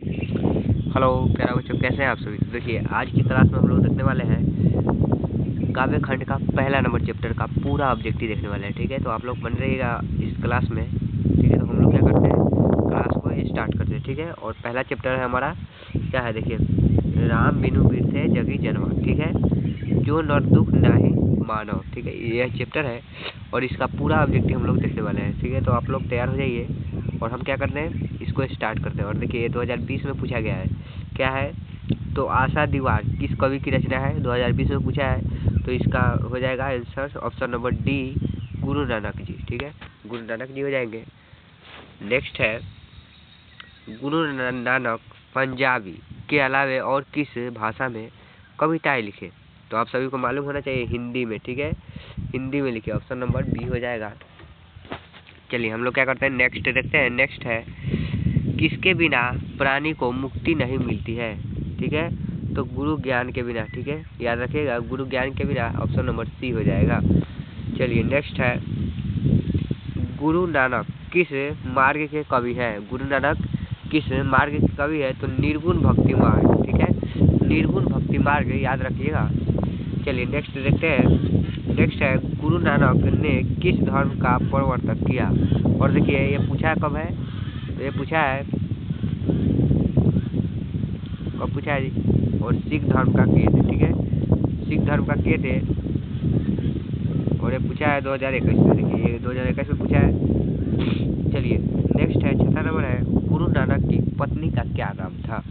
Hello प्यारे बच्चों, कैसे हैं आप सभी। तो देखिए, आज की क्लास में हम लोग देखने वाले हैं काव्य खंड का पहला नंबर चैप्टर का पूरा ऑब्जेक्टिव देखने वाले हैं। ठीक है, तो आप लोग बन रहिएगा इस क्लास में। ठीक है, तो हम लोग क्या करते हैं, क्लास को स्टार्ट करते हैं। ठीक है, और पहला चैप्टर है हमारा, क्या है देखिए, राम बिनु बीर थे जगी जन्मा। ठीक है, जो नर दुख नाही मानव। ठीक है, यह चैप्टर है और इसका पूरा ऑब्जेक्टिव हम लोग देखने वाले हैं। ठीक है, तो आप लोग तैयार हो जाइए और हम क्या करते हैं, इसको स्टार्ट करते हैं। और देखिए, 2020 में पूछा गया है, क्या है, तो आशा दीवार किस कवि की रचना है, 2020 में पूछा है। तो इसका हो जाएगा answer option number D, Guru Nanak ji. ठीक है, गुरु नानक जी हो जाएंगे। नेक्स्ट है, गुरु नानक पंजाबी के अलावे और किस भाषा में कविताएं लिखे। तो आप सभी को मालूम होना चाहिए, हिंदी में। ठीक है, हिंदी में लिखे, ऑप्शन नंबर बी हो जाएगा। चलिए हम लोग क्या करते हैं, नेक्स्ट देखते हैं। नेक्स्ट है, किसके बिना प्राणी को मुक्ति नहीं मिलती है। ठीक है, तो गुरु ज्ञान के बिना। ठीक है, याद रखिएगा, गुरु ज्ञान के बिना, ऑप्शन नंबर सी हो जाएगा। चलिए नेक्स्ट है, गुरु नानक किस मार्ग के कवि है। गुरु नानक किस मार्ग के कवि है, तो निर्गुण भक्ति मार्ग। ठीक है, निर्गुण भक्ति मार्ग याद रखिएगा। चलिए नेक्स्ट देखते हैं। नेक्स्ट है, गुरु नानक ने किस धर्म का प्रवर्तन किया। और देखिए, ये पूछा है कब है, तो ये पूछा है कब पूछा है जी, और सिख धर्म का किए थे। ठीक है, सिख धर्म का किए थे और ये पूछा है 2021 में। देखिए, ये 2021 में पूछा है। चलिए नेक्स्ट है, छठा नंबर है, गुरु नानक की पत्नी का क्या नाम था।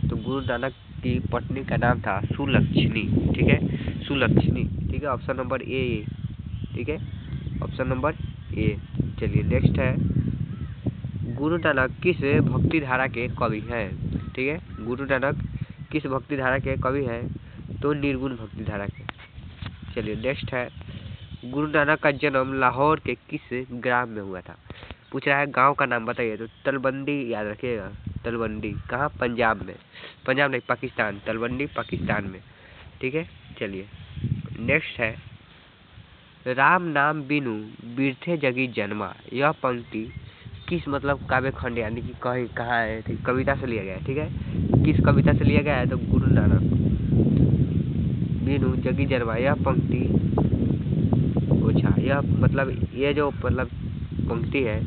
तो गुरु नानक की पत्नी का नाम था सुलक्षणी। ठीक है, सुलक्षणी। ठीक है, ऑप्शन नंबर ए। ठीक है, ऑप्शन नंबर ए। चलिए नेक्स्ट है, गुरु नानक किस भक्ति धारा के कवि हैं। ठीक है, गुरु नानक किस भक्ति धारा के कवि हैं, तो निर्गुण भक्ति धारा के। चलिए नेक्स्ट है, गुरु नानक का जन्म लाहौर के किस ग्राम में हुआ था। पूछ रहा है गांव का नाम बताइए, तो तलवंडी याद रखिएगा। तलवंडी कहाँ, पंजाब में, पंजाब नहीं, पाकिस्तान, तलवंडी पाकिस्तान में। ठीक है, चलिए नेक्स्ट है, राम नाम बिनु बिरथे जगी जन्मा। यह पंक्ति किस मतलब काव्य खंड यानी कि कहीं कहाँ है, कविता से लिया गया है। ठीक है, किस कविता से लिया गया है, तो गुरु नानक बिनु जगी जन्मा। यह पंक्ति, अच्छा, यह मतलब ये जो मतलब पंक्ति है,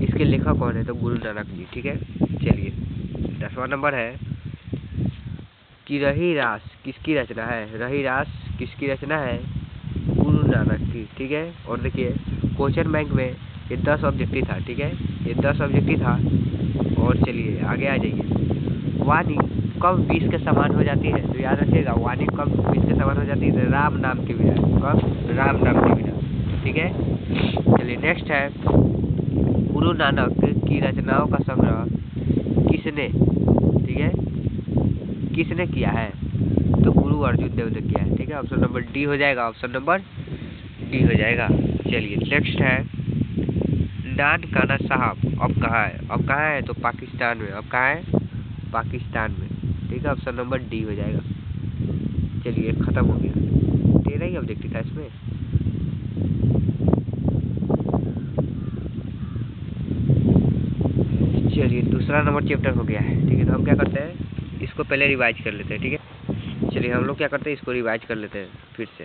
इसके लेखक कौन है, तो गुरु नानक जी। ठीक है, चलिए 10वां नंबर है, कि रही रास किसकी रचना है। रही रास किसकी रचना है, गुरु नानक की। ठीक है, और देखिए, क्वेश्चन बैंक में ये 10 ऑब्जेक्टिव था। ठीक है, ये 10 ऑब्जेक्टिव था। और चलिए आगे आ जाइए, वाणी कब 20 के समान हो जाती है। तो याद रखिएगा, वाणी कब 20 के समान हो जाती है, तो राम नाम के बिना। कब, राम नाम के बिना। ठीक है, चलिए नेक्स्ट है, गुरु नानक की रचनाओं का संग्रह किसने, ठीक है, किसने किया है, तो गुरु अर्जुन देव ने किया है। ठीक है, ऑप्शन नंबर डी हो जाएगा, ऑप्शन नंबर डी हो जाएगा। चलिए नेक्स्ट है, नानकाना साहब अब कहाँ है। अब कहाँ है, तो पाकिस्तान में। अब कहाँ है, पाकिस्तान में। ठीक है, ऑप्शन नंबर डी हो जाएगा। चलिए खत्म हो गया, 13 ही ऑब्जेक्टिव था इसमें। चलिए दूसरा नंबर चैप्टर हो गया है। ठीक है, तो हम क्या करते हैं, इसको पहले रिवाइज कर लेते हैं। ठीक है, चलिए हम लोग क्या करते हैं, इसको रिवाइज कर लेते हैं फिर से।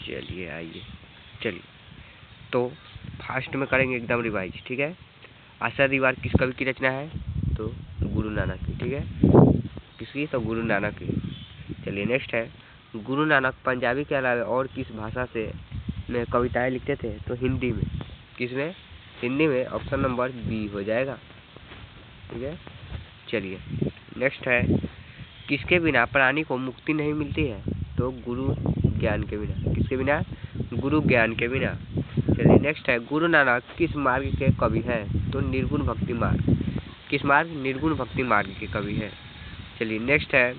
चलिए आइए, चलिए तो फास्ट में करेंगे एकदम रिवाइज। ठीक है, आशा दीवार किस कवि की रचना है, तो गुरु नानक की। ठीक है, किसकी, तो गुरु नानक की। चलिए नेक्स्ट है, गुरु नानक पंजाबी के अलावा और किस भाषा से में कविताएं लिखते थे, तो हिंदी में। किसमें, हिंदी में, ऑप्शन नंबर बी हो जाएगा। ठीक है, चलिए नेक्स्ट है, किसके बिना प्राणी को मुक्ति नहीं मिलती है, तो गुरु ज्ञान के बिना। किसके बिना, गुरु ज्ञान के बिना। चलिए नेक्स्ट है, गुरु नानक किस मार्ग के कवि हैं, तो निर्गुण भक्ति मार्ग। किस मार्ग, निर्गुण भक्ति मार्ग के कवि हैं। चलिए नेक्स्ट है,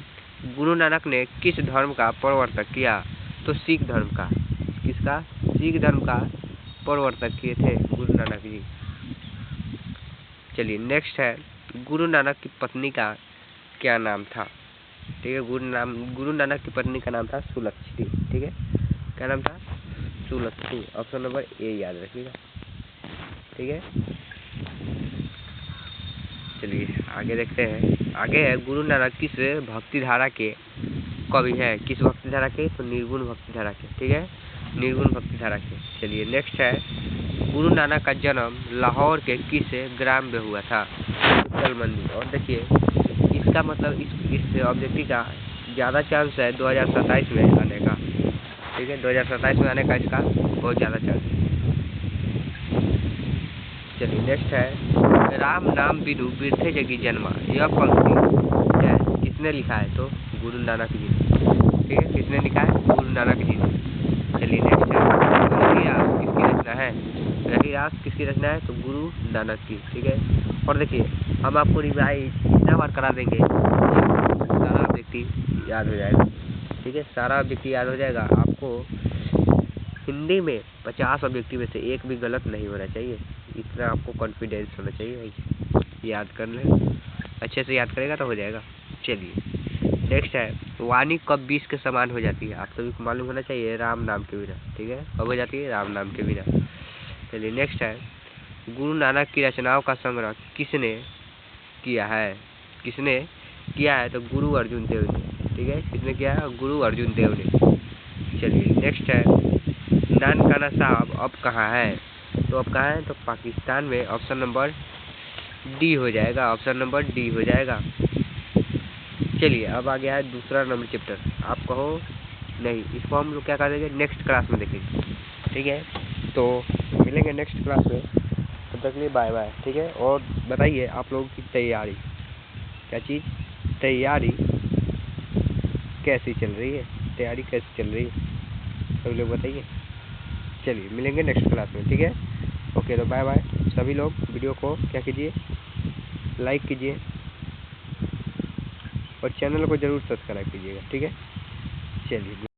गुरु नानक ने किस धर्म का प्रवर्तन किया, तो सिख धर्म का। किसका, सिख धर्म का प्रवर्तन किए थे गुरु नानक जी। चलिए नेक्स्ट है, गुरु नानक की पत्नी का क्या नाम था। ठीक है, गुरु नानक की पत्नी का नाम था सुलक्षणी। ठीक है, क्या नाम था, सुलक्षणी। ऑप्शन नंबर ए याद रखिएगा। ठीक है, चलिए आगे देखते हैं। आगे है गुरु नानक किस भक्ति धारा के कवि है, किस भक्ति धारा के, तो निर्गुण भक्ति धारा के, ठीक है, निर्गुण भक्ति धारा के। चलिए नेक्स्ट है गुरु नानक का जन्म लाहौर के किस ग्राम में हुआ था, उत्कल मंदिर। और देखिए इसका मतलब इस ऑब्जेक्टिव का ज़्यादा चांस है 2027 में आने का, ठीक है, 2027 में आने का इसका बहुत ज़्यादा चांस है। चलिए नेक्स्ट है राम नाम बिनु बिरथे जगी जन्मा। यह पंक्ति है किसने लिखा है, तो गुरु नानक जी ने, ठीक है, किसने लिखा है, गुरु नानक जी ने। चलिए नेक्स्ट है रहीरास किसकी रचना है, रहीरास किसकी रचना है, तो गुरु नानक की, ठीक है। और देखिए हम आपको रिवाइज इतना बार करा देंगे सारा ऑब्जेक्टिव याद हो जाएगा, ठीक है, सारा ऑब्जेक्टिव याद हो जाएगा। आपको हिंदी में 50 ऑब्जेक्टिव में से एक भी गलत नहीं होना चाहिए, इतना आपको कॉन्फिडेंस होना चाहिए भाई, याद कर ले, अच्छे से याद करेगा तो हो जाएगा। चलिए नेक्स्ट है वाणी कब 20 के समान हो जाती है, आप सभी को मालूम होना चाहिए, राम नाम के बिना, ठीक है, कब हो जाती है, राम नाम के बिना। चलिए नेक्स्ट है गुरु नानक की रचनाओं का संग्रह किसने किया है, किसने किया है, तो गुरु अर्जुन देव ने, ठीक है, किसने किया है, गुरु अर्जुन देव ने। चलिए नेक्स्ट है नानकाना साहब अब कहाँ है, तो अब कहाँ है, तो पाकिस्तान में, ऑप्शन नंबर डी हो जाएगा, ऑप्शन नंबर डी हो जाएगा। चलिए अब आ गया है दूसरा नंबर चैप्टर, आप कहो नहीं, इसको हम लोग क्या कर देंगे, नेक्स्ट क्लास में देखेंगे, ठीक है, तो मिलेंगे नेक्स्ट क्लास में, तब तक के लिए बाय बाय, ठीक है। और बताइए आप लोगों की तैयारी, क्या चीज़, तैयारी कैसी चल रही है, तैयारी कैसी चल रही है, सभी लोग बताइए। चलिए मिलेंगे नेक्स्ट क्लास में, ठीक है, ओके, तो बाय बाय सभी लोग। वीडियो को क्या कीजिए, लाइक कीजिए और चैनल को ज़रूर सब्सक्राइब कीजिएगा, ठीक है, चलिए।